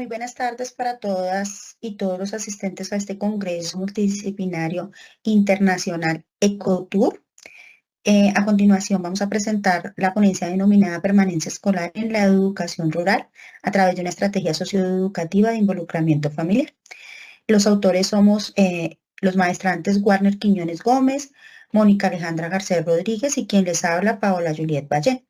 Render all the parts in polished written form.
Muy buenas tardes para todas y todos los asistentes a este Congreso Multidisciplinario Internacional EcoTour. A continuación vamos a presentar la ponencia denominada Permanencia Escolar en la Educación Rural a través de una estrategia socioeducativa de involucramiento familiar. Los autores somos los maestrantes Warner Quiñones Gómez, Mónica Alejandra Garcés Rodríguez y quien les habla, Paola Juliet Valle.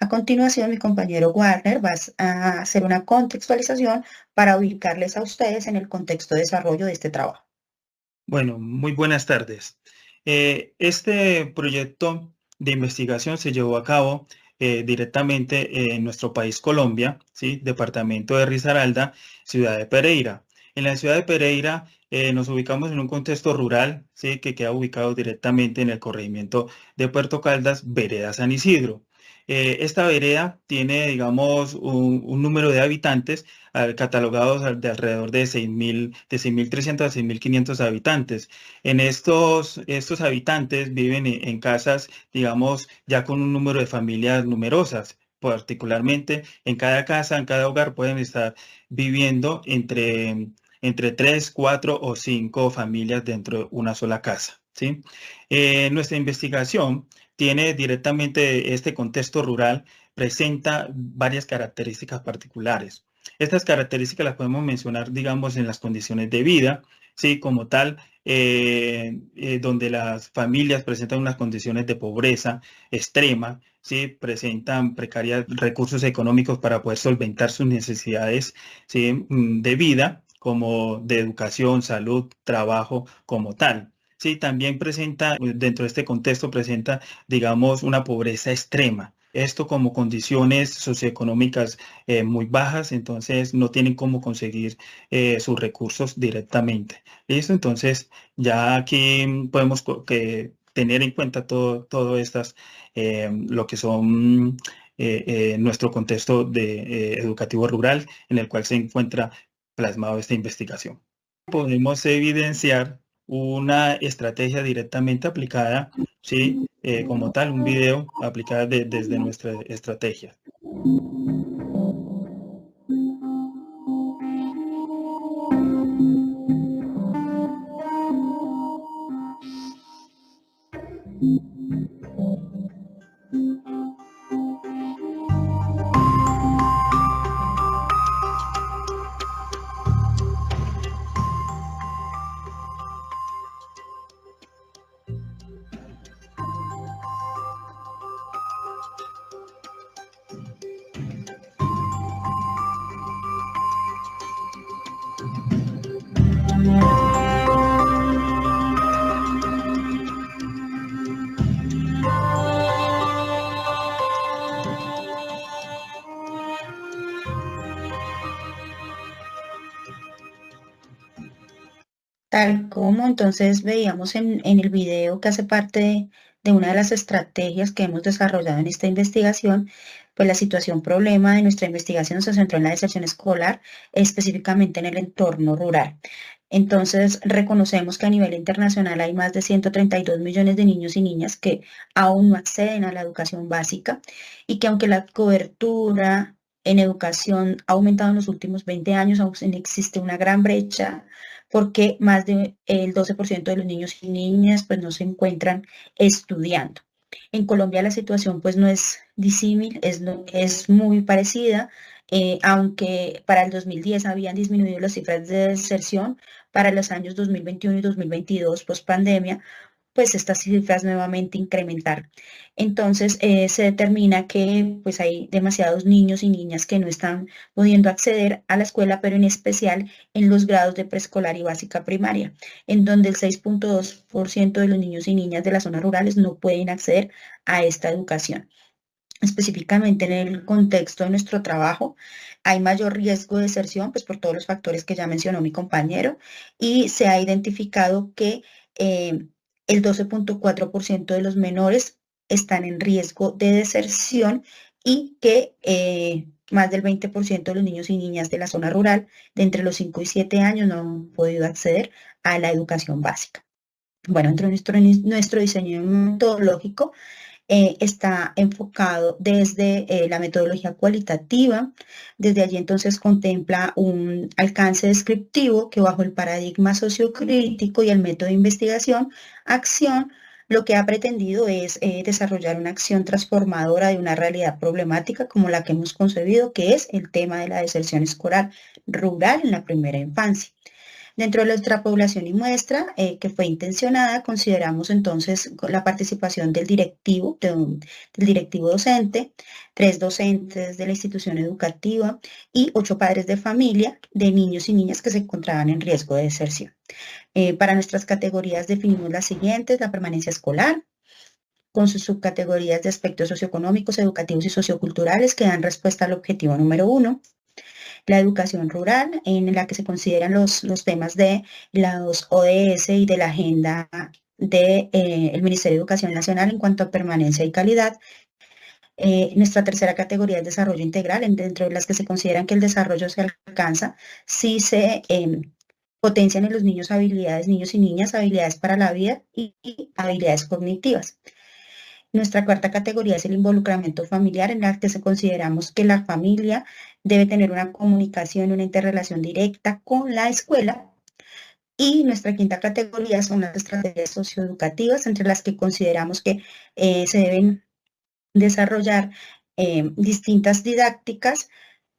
A continuación, mi compañero Warner va a hacer una contextualización para ubicarles a ustedes en el contexto de desarrollo de este trabajo. Bueno, muy buenas tardes. Este proyecto de investigación se llevó a cabo directamente en nuestro país Colombia, ¿sí? Departamento de Risaralda, ciudad de Pereira. En la ciudad de Pereira nos ubicamos en un contexto rural, ¿sí? Que queda ubicado directamente en el corregimiento de Puerto Caldas, vereda San Isidro. Esta vereda tiene, digamos, un número de habitantes catalogados de alrededor de 6.300 a 6.500 habitantes. En estos habitantes viven en casas, digamos, ya con un número de familias numerosas. Particularmente en cada casa, en cada hogar pueden estar viviendo entre 3, 4 o 5 familias dentro de una sola casa, ¿sí? Nuestra investigación tiene directamente este contexto rural, presenta varias características particulares. Estas características las podemos mencionar, digamos, en las condiciones de vida, ¿sí? Como tal, donde las familias presentan unas condiciones de pobreza extrema, ¿sí? Presentan precarios recursos económicos para poder solventar sus necesidades, ¿sí? De vida, como de educación, salud, trabajo, como tal. Sí, también presenta, dentro de este contexto, presenta, digamos, una pobreza extrema. Esto como condiciones socioeconómicas muy bajas, entonces no tienen cómo conseguir sus recursos directamente. ¿Listo? Entonces, ya aquí podemos tener en cuenta todo estas, lo que son nuestro contexto educativo rural en el cual se encuentra plasmado esta investigación. Podemos evidenciar una estrategia directamente aplicada, ¿sí? Como tal, un video aplicado desde nuestra estrategia. Tal como entonces veíamos en el video que hace parte de una de las estrategias que hemos desarrollado en esta investigación, pues la situación problema de nuestra investigación se centró en la deserción escolar, específicamente en el entorno rural. Entonces, reconocemos que a nivel internacional hay más de 132 millones de niños y niñas que aún no acceden a la educación básica y que aunque la cobertura en educación ha aumentado en los últimos 20 años, aún existe una gran brecha porque más del 12% de los niños y niñas pues no se encuentran estudiando. En Colombia la situación pues no es disímil, es muy parecida, aunque para el 2010 habían disminuido las cifras de deserción, para los años 2021 y 2022, post pandemia, pues estas cifras nuevamente incrementar. Entonces se determina que pues hay demasiados niños y niñas que no están pudiendo acceder a la escuela, pero en especial en los grados de preescolar y básica primaria, en donde el 6.2% de los niños y niñas de las zonas rurales no pueden acceder a esta educación. Específicamente en el contexto de nuestro trabajo, hay mayor riesgo de deserción, pues por todos los factores que ya mencionó mi compañero, y se ha identificado que el 12.4% de los menores están en riesgo de deserción y que más del 20% de los niños y niñas de la zona rural de entre los 5 y 7 años no han podido acceder a la educación básica. Bueno, dentro de nuestro diseño metodológico, está enfocado desde la metodología cualitativa. Desde allí entonces contempla un alcance descriptivo que bajo el paradigma sociocrítico y el método de investigación, acción, lo que ha pretendido es desarrollar una acción transformadora de una realidad problemática como la que hemos concebido, que es el tema de la deserción escolar rural en la primera infancia. Dentro de nuestra población y muestra que fue intencionada, consideramos entonces la participación del directivo, del directivo docente, 3 docentes de la institución educativa y 8 padres de familia de niños y niñas que se encontraban en riesgo de deserción. Para nuestras categorías definimos las siguientes: la permanencia escolar, con sus subcategorías de aspectos socioeconómicos, educativos y socioculturales que dan respuesta al objetivo número 1. La educación rural, en la que se consideran los temas de los ODS y de la agenda del Ministerio de Educación Nacional en cuanto a permanencia y calidad. Nuestra tercera categoría es desarrollo integral, dentro de las que se consideran que el desarrollo se alcanza si se potencian en los niños habilidades, niños y niñas, habilidades para la vida y habilidades cognitivas. Nuestra cuarta categoría es el involucramiento familiar, en la que consideramos que la familia debe tener una comunicación, una interrelación directa con la escuela. Y nuestra quinta categoría son las estrategias socioeducativas, entre las que consideramos que se deben desarrollar distintas didácticas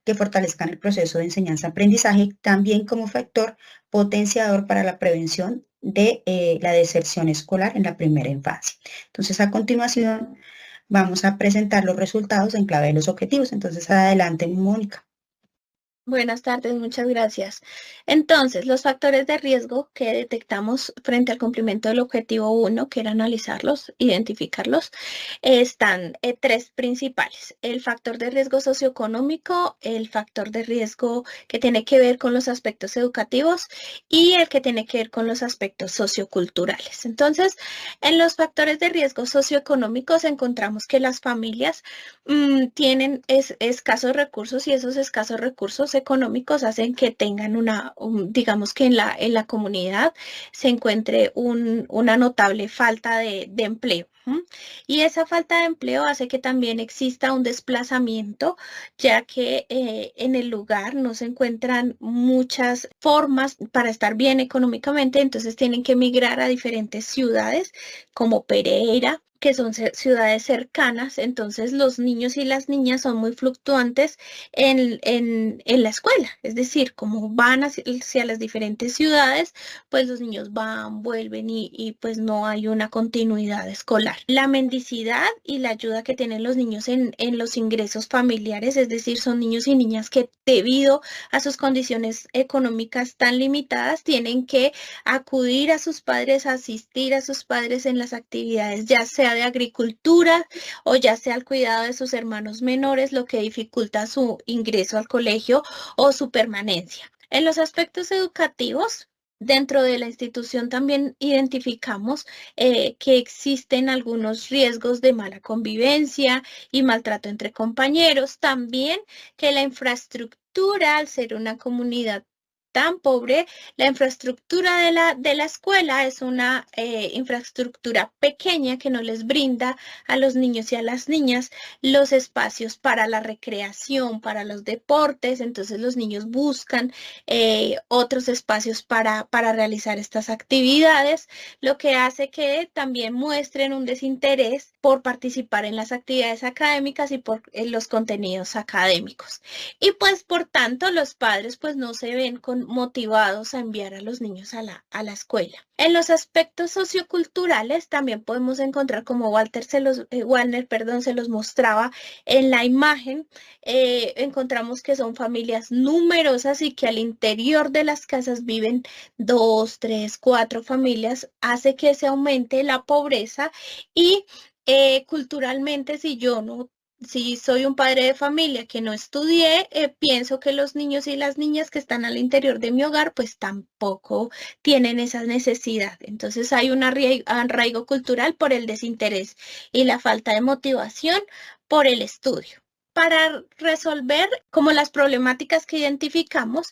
que fortalezcan el proceso de enseñanza-aprendizaje, también como factor potenciador para la prevención de la deserción escolar en la primera infancia. Entonces, a continuación, vamos a presentar los resultados en clave de los objetivos. Entonces, adelante, Mónica. Buenas tardes, muchas gracias. Entonces, los factores de riesgo que detectamos frente al cumplimiento del objetivo 1, que era analizarlos, identificarlos, están 3 principales: el factor de riesgo socioeconómico, el factor de riesgo que tiene que ver con los aspectos educativos y el que tiene que ver con los aspectos socioculturales. Entonces, en los factores de riesgo socioeconómicos encontramos que las familias tienen escasos recursos, y esos escasos recursos económicos hacen que tengan digamos que en la comunidad se encuentre una notable falta de empleo. Y esa falta de empleo hace que también exista un desplazamiento, ya que en el lugar no se encuentran muchas formas para estar bien económicamente, entonces tienen que migrar a diferentes ciudades como Pereira, que son ciudades cercanas. Entonces los niños y las niñas son muy fluctuantes en la escuela, es decir, como van hacia las diferentes ciudades, pues los niños van, vuelven y pues no hay una continuidad escolar. La mendicidad y la ayuda que tienen los niños en los ingresos familiares, es decir, son niños y niñas que debido a sus condiciones económicas tan limitadas tienen que acudir a sus padres, asistir a sus padres en las actividades, ya sea de agricultura o ya sea al cuidado de sus hermanos menores, lo que dificulta su ingreso al colegio o su permanencia. En los aspectos educativos, dentro de la institución también identificamos que existen algunos riesgos de mala convivencia y maltrato entre compañeros. También que la infraestructura, al ser una comunidad tan pobre, la infraestructura de la escuela es una infraestructura pequeña que no les brinda a los niños y a las niñas los espacios para la recreación, para los deportes. Entonces los niños buscan otros espacios para realizar estas actividades, lo que hace que también muestren un desinterés por participar en las actividades académicas y por los contenidos académicos. Y pues por tanto los padres pues no se ven motivados a enviar a los niños a la escuela. En los aspectos socioculturales también podemos encontrar, como Walner se los mostraba en la imagen, encontramos que son familias numerosas y que al interior de las casas viven 2, 3, 4 familias, hace que se aumente la pobreza. Y culturalmente, si soy un padre de familia que no estudié, pienso que los niños y las niñas que están al interior de mi hogar, pues tampoco tienen esa necesidad. Entonces hay un arraigo cultural por el desinterés y la falta de motivación por el estudio. Para resolver como las problemáticas que identificamos,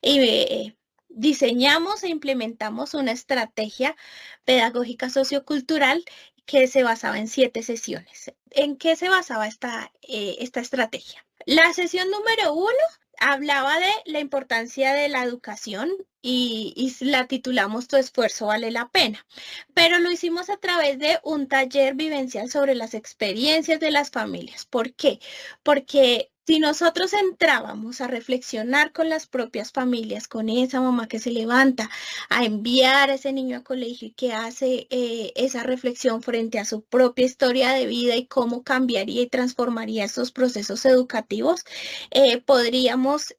diseñamos e implementamos una estrategia pedagógica sociocultural que se basaba en 7 sesiones. ¿En qué se basaba esta estrategia? La sesión número 1 hablaba de la importancia de la educación y la titulamos Tu esfuerzo vale la pena, pero lo hicimos a través de un taller vivencial sobre las experiencias de las familias. ¿Por qué? Porque si nosotros entrábamos a reflexionar con las propias familias, con esa mamá que se levanta a enviar a ese niño a colegio y que hace esa reflexión frente a su propia historia de vida y cómo cambiaría y transformaría esos procesos educativos, podríamos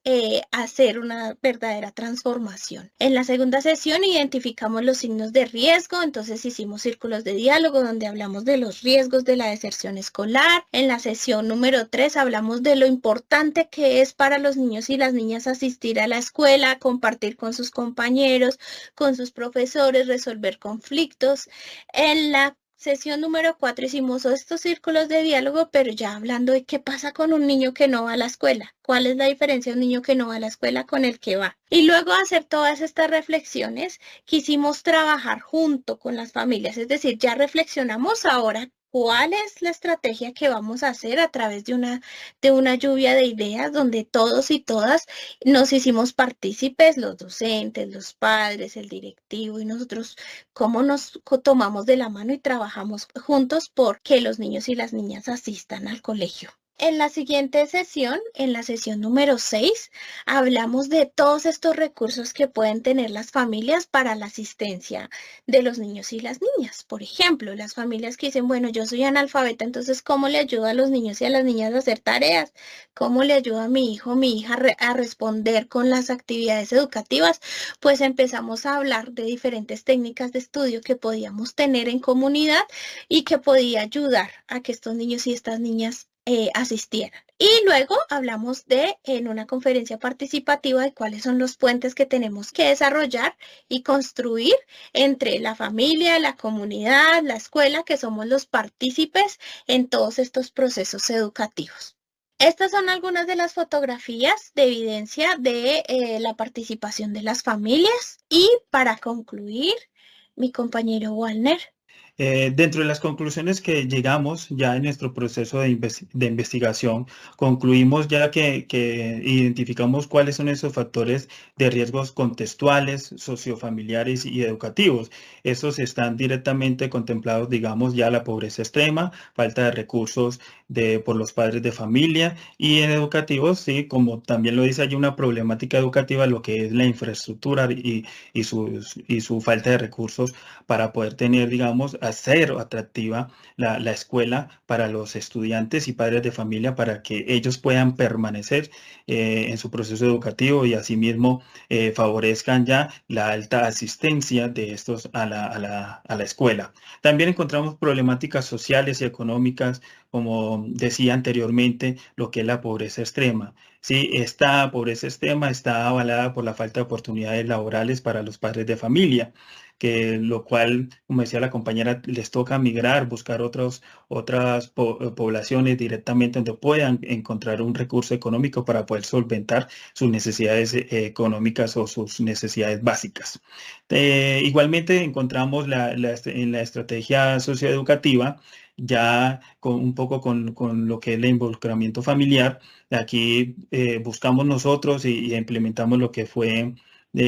hacer una verdadera transformación. En la segunda sesión identificamos los signos de riesgo, entonces hicimos círculos de diálogo donde hablamos de los riesgos de la deserción escolar. En la sesión número 3 hablamos de lo importante que es para los niños y las niñas asistir a la escuela, compartir con sus compañeros, con sus profesores, resolver conflictos. En la sesión número 4 hicimos estos círculos de diálogo, pero ya hablando de qué pasa con un niño que no va a la escuela, cuál es la diferencia de un niño que no va a la escuela con el que va. Y luego de hacer todas estas reflexiones, quisimos trabajar junto con las familias, es decir, ya reflexionamos ahora cuál es la estrategia que vamos a hacer a través de una lluvia de ideas donde todos y todas nos hicimos partícipes, los docentes, los padres, el directivo y nosotros, cómo nos tomamos de la mano y trabajamos juntos por que los niños y las niñas asistan al colegio. En la siguiente sesión, en la sesión número 6, hablamos de todos estos recursos que pueden tener las familias para la asistencia de los niños y las niñas. Por ejemplo, las familias que dicen, bueno, yo soy analfabeta, entonces, ¿cómo le ayudo a los niños y a las niñas a hacer tareas? ¿Cómo le ayudo a mi hijo o mi hija a responder con las actividades educativas? Pues empezamos a hablar de diferentes técnicas de estudio que podíamos tener en comunidad y que podía ayudar a que estos niños y estas niñas asistieran. Y luego hablamos en una conferencia participativa de cuáles son los puentes que tenemos que desarrollar y construir entre la familia, la comunidad, la escuela, que somos los partícipes en todos estos procesos educativos. Estas son algunas de las fotografías de evidencia de la participación de las familias. Y para concluir, mi compañero Walner. Dentro de las conclusiones que llegamos ya en nuestro proceso de investigación, concluimos ya que identificamos cuáles son esos factores de riesgos contextuales, sociofamiliares y educativos. Esos están directamente contemplados, digamos, ya la pobreza extrema, falta de recursos por los padres de familia, y en educativos, sí, como también lo dice, hay una problemática educativa, lo que es la infraestructura y su falta de recursos para poder tener, digamos, hacer atractiva la escuela para los estudiantes y padres de familia, para que ellos puedan permanecer en su proceso educativo y asimismo favorezcan ya la alta asistencia de estos a la escuela. También encontramos problemáticas sociales y económicas, como decía anteriormente, lo que es la pobreza extrema. Sí, esta pobreza extrema está avalada por la falta de oportunidades laborales para los padres de familia, que lo cual, como decía la compañera, les toca migrar, buscar otras poblaciones directamente donde puedan encontrar un recurso económico para poder solventar sus necesidades económicas o sus necesidades básicas. Igualmente encontramos en la estrategia socioeducativa, ya un poco con lo que es el involucramiento familiar. Aquí buscamos nosotros y implementamos lo que fue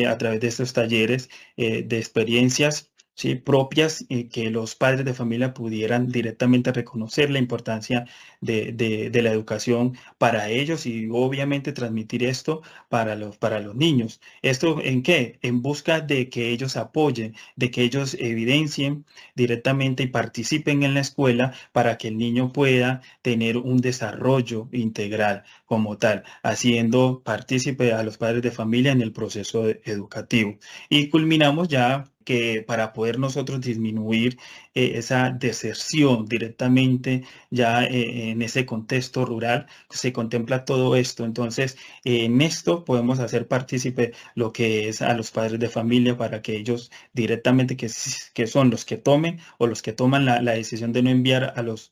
a través de estos talleres de experiencias, ¿sí?, propias, que los padres de familia pudieran directamente reconocer la importancia de la educación para ellos y obviamente transmitir esto para los niños. ¿Esto en qué? En busca de que ellos apoyen, de que ellos evidencien directamente y participen en la escuela para que el niño pueda tener un desarrollo integral como tal, haciendo partícipe a los padres de familia en el proceso educativo. Y culminamos ya que para poder nosotros disminuir esa deserción directamente ya en ese contexto rural, se contempla todo esto. Entonces, en esto podemos hacer partícipe lo que es a los padres de familia, para que ellos directamente, que son los que tomen o los que toman la decisión de no enviar a los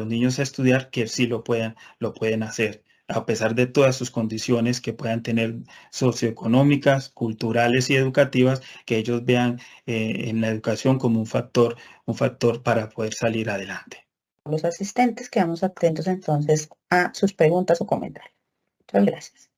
niños a estudiar, que sí lo pueden hacer. a pesar de todas sus condiciones que puedan tener socioeconómicas, culturales y educativas, que ellos vean en la educación como un factor para poder salir adelante. Los asistentes quedamos atentos entonces a sus preguntas o comentarios. Muchas gracias.